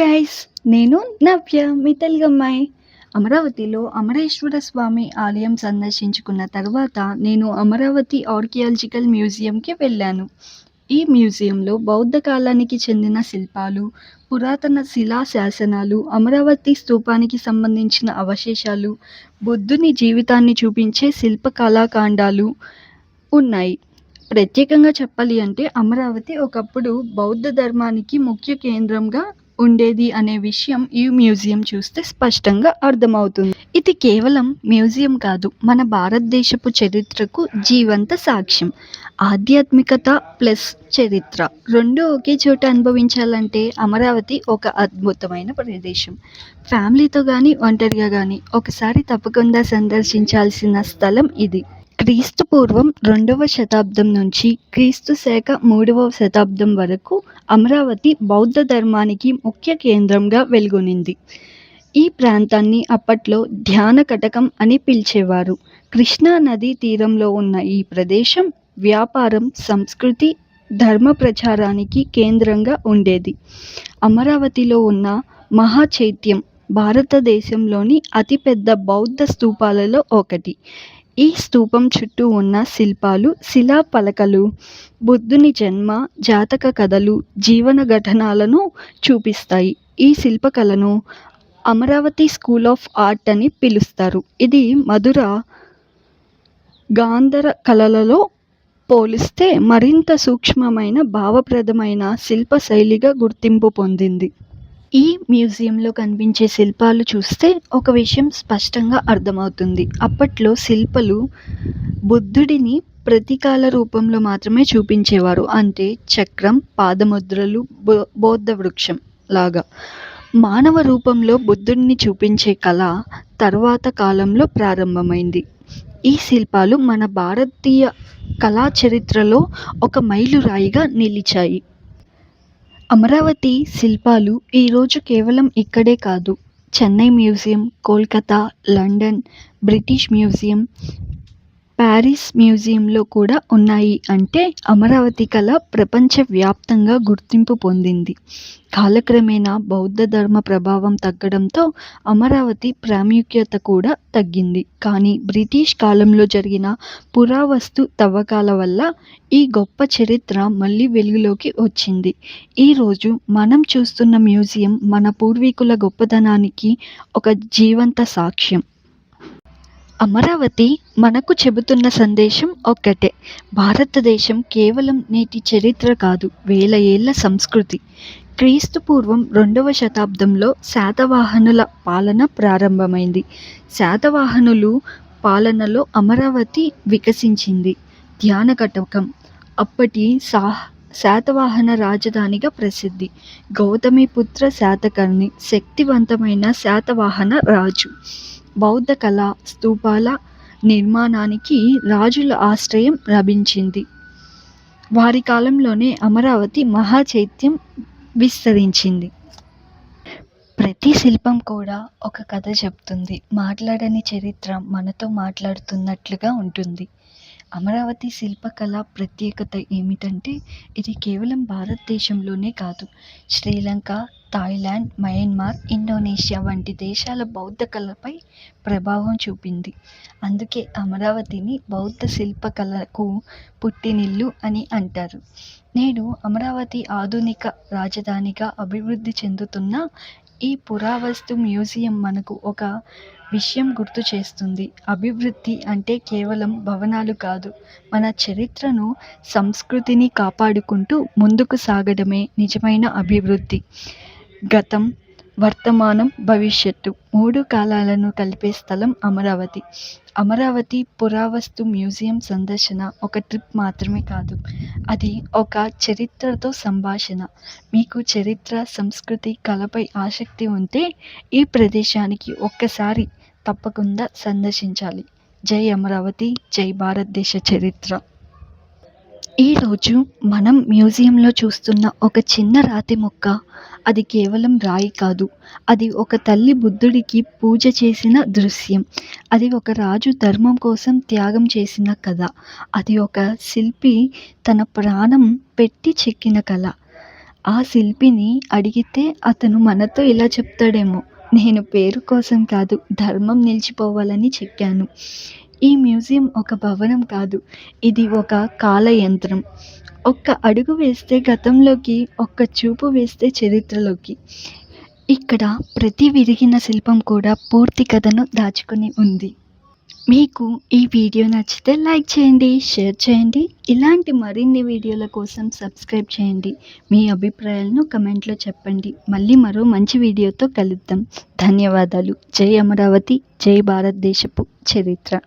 Guys, నేను నవ్య, మీ తెలుగమ్మాయి. అమరావతిలో అమరేశ్వర స్వామి ఆలయం సందర్శించుకున్న తర్వాత నేను అమరావతి ఆర్కియాలజికల్ మ్యూజియంకి వెళ్ళాను. ఈ మ్యూజియంలో బౌద్ధ కాలానికి చెందిన శిల్పాలు, పురాతన శిలా శాసనాలు, అమరావతి స్తూపానికి సంబంధించిన అవశేషాలు, బుద్ధుని జీవితాన్ని చూపించే శిల్ప కళాఖండాలు ఉన్నాయి. ప్రత్యేకంగా చెప్పాలి అంటే అమరావతి ఒకప్పుడు బౌద్ధ ధర్మానికి ముఖ్య కేంద్రంగా ఉండేది అనే విషయం ఈ మ్యూజియం చూస్తే స్పష్టంగా అర్థమవుతుంది. ఇది కేవలం మ్యూజియం కాదు, మన భారతదేశపు చరిత్రకు జీవంత సాక్ష్యం. ఆధ్యాత్మికత ప్లస్ చరిత్ర రెండు ఒకే చోట అనుభవించాలంటే అమరావతి ఒక అద్భుతమైన ప్రదేశం. ఫ్యామిలీతో కానీ ఒంటరిగా కానీ ఒకసారి తప్పకుండా సందర్శించాల్సిన స్థలం ఇది. క్రీస్తు పూర్వం 2వ శతాబ్దం నుంచి క్రీస్తు శక 3వ శతాబ్దం వరకు అమరావతి బౌద్ధ ధర్మానికి ముఖ్య కేంద్రంగా వెలుగొనింది. ఈ ప్రాంతాన్ని అప్పట్లో ధ్యాన కటకం అని పిలిచేవారు. కృష్ణా నదీ తీరంలో ఉన్న ఈ ప్రదేశం వ్యాపారం, సంస్కృతి, ధర్మ ప్రచారానికి కేంద్రంగా ఉండేది. అమరావతిలో ఉన్న మహాచైత్యం భారతదేశంలోని అతిపెద్ద బౌద్ధ స్తూపాలలో ఒకటి. ఈ స్తూపం చుట్టూ ఉన్న శిల్పాలు, శిలా పలకలు బుద్ధుని జన్మ, జాతక కథలు, జీవన ఘటనలను చూపిస్తాయి. ఈ శిల్పకళను అమరావతి స్కూల్ ఆఫ్ ఆర్ట్ అని పిలుస్తారు. ఇది మధుర గాంధార కళలలో పోలిస్తే మరింత సూక్ష్మమైన, భావప్రదమైన శిల్ప శైలిగా గుర్తింపు పొందింది. ఈ మ్యూజియంలో కనిపించే శిల్పాలు చూస్తే ఒక విషయం స్పష్టంగా అర్థమవుతుంది. అప్పట్లో శిల్పలు బుద్ధుడిని ప్రతీకాల రూపంలో మాత్రమే చూపించేవారు. అంటే చక్రం, పాదముద్రలు, బౌద్ధ వృక్షం లాగా. మానవ రూపంలో బుద్ధుడిని చూపించే కళ తర్వాత కాలంలో ప్రారంభమైంది. ఈ శిల్పాలు మన భారతీయ కళా చరిత్రలో ఒక మైలురాయిగా నిలిచాయి. అమరావతి శిల్పాలు ఈరోజు కేవలం ఇక్కడే కాదు, Chennai museum, Kolkata, London British museum, Paris మ్యూజియంలో కూడా ఉన్నాయి. అంటే అమరావతి కళ ప్రపంచవ్యాప్తంగా గుర్తింపు పొందింది. కాలక్రమేణా బౌద్ధ ధర్మ ప్రభావం తగ్గడంతో అమరావతి ప్రాముఖ్యత కూడా తగ్గింది. కానీ బ్రిటిష్ కాలంలో జరిగిన పురావస్తు తవ్వకాల వల్ల ఈ గొప్ప చరిత్ర మళ్ళీ వెలుగులోకి వచ్చింది. ఈరోజు మనం చూస్తున్న మ్యూజియం మన పూర్వీకుల గొప్పతనానికి ఒక జీవంత సాక్ష్యం. అమరావతి మనకు చెబుతున్న సందేశం ఒక్కటే: భారతదేశం కేవలం నేటి చరిత్ర కాదు, వేల ఏళ్ల సంస్కృతి. క్రీస్తు పూర్వం 2వ శతాబ్దంలో శాతవాహనుల పాలన ప్రారంభమైంది. శాతవాహనులు పాలనలో అమరావతి వికసించింది. ధ్యాన కటకం అప్పటి శాతవాహన రాజధానిగా ప్రసిద్ధి. గౌతమిపుత్ర శాతకర్ణి శక్తివంతమైన శాతవాహన రాజు. బౌద్ధ కళ, స్తూపాల నిర్మాణానికి రాజుల ఆశ్రయం లభించింది. వారి కాలంలోనే అమరావతి మహాచైత్యం విస్తరించింది. ప్రతి శిల్పం కూడా ఒక కథ చెప్తుంది. మాట్లాడని చరిత్ర మనతో మాట్లాడుతున్నట్లుగా ఉంటుంది. అమరావతి శిల్పకళ ప్రత్యేకత ఏమిటంటే ఇది కేవలం భారతదేశంలోనే కాదు, శ్రీలంక, థాయిలాండ్, మయన్మార్, ఇండోనేషియా వంటి దేశాల బౌద్ధ కళపై ప్రభావం చూపింది. అందుకే అమరావతిని బౌద్ధ శిల్పకళకు పుట్టినిల్లు అని అంటారు. నేడు అమరావతి ఆధునిక రాజధానిగా అభివృద్ధి చెందుతున్న ఈ పురావస్తు మ్యూజియం మనకు ఒక విషయం గుర్తు చేస్తుంది. అభివృద్ధి అంటే కేవలం భవనాలు కాదు, మన చరిత్రను, సంస్కృతిని కాపాడుకుంటూ ముందుకు సాగడమే నిజమైన అభివృద్ధి. గతం, వర్తమానం, భవిష్యత్తు 3 కాలాలను కలిపే స్థలం అమరావతి. అమరావతి పురావస్తు మ్యూజియం సందర్శన ఒక ట్రిప్ మాత్రమే కాదు, అది ఒక చరిత్రతో సంభాషణ. మీకు చరిత్ర, సంస్కృతి, కళపై ఆసక్తి ఉంటే ఈ ప్రదేశానికి ఒక్కసారి తప్పకుండా సందర్శించాలి. జై అమరావతి, జై భారతదేశ చరిత్ర. ఈరోజు మనం మ్యూజియంలో చూస్తున్న ఒక చిన్న రాతి ముక్క, అది కేవలం రాయి కాదు, అది ఒక తల్లి బుద్ధుడికి పూజ చేసిన దృశ్యం. అది ఒక రాజు ధర్మం కోసం త్యాగం చేసిన కథ. అది ఒక శిల్పి తన ప్రాణం పెట్టి చెక్కిన కళ. ఆ శిల్పిని అడిగితే అతను మనతో ఇలా చెప్తాడేమో, నేను పేరు కోసం కాదు, ధర్మం నిలిచిపోవాలని చెక్కాను. ఈ మ్యూజియం ఒక భవనం కాదు, ఇది ఒక కాల యంత్రం. ఒక్క అడుగు వేస్తే గతంలోకి, ఒక్క చూపు వేస్తే చరిత్రలోకి. ఇక్కడ ప్రతి విరిగిన శిల్పం కూడా పూర్తి కథను దాచుకొని ఉంది. మీకు ఈ వీడియో నచ్చితే లైక్ చేయండి, షేర్ చేయండి. ఇలాంటి మరిన్ని వీడియోల కోసం సబ్స్క్రైబ్ చేయండి. మీ అభిప్రాయాలను కమెంట్లో చెప్పండి. మళ్ళీ మరో మంచి వీడియోతో కలుద్దాం. ధన్యవాదాలు. జై అమరావతి, జై భారతదేశపు చరిత్ర.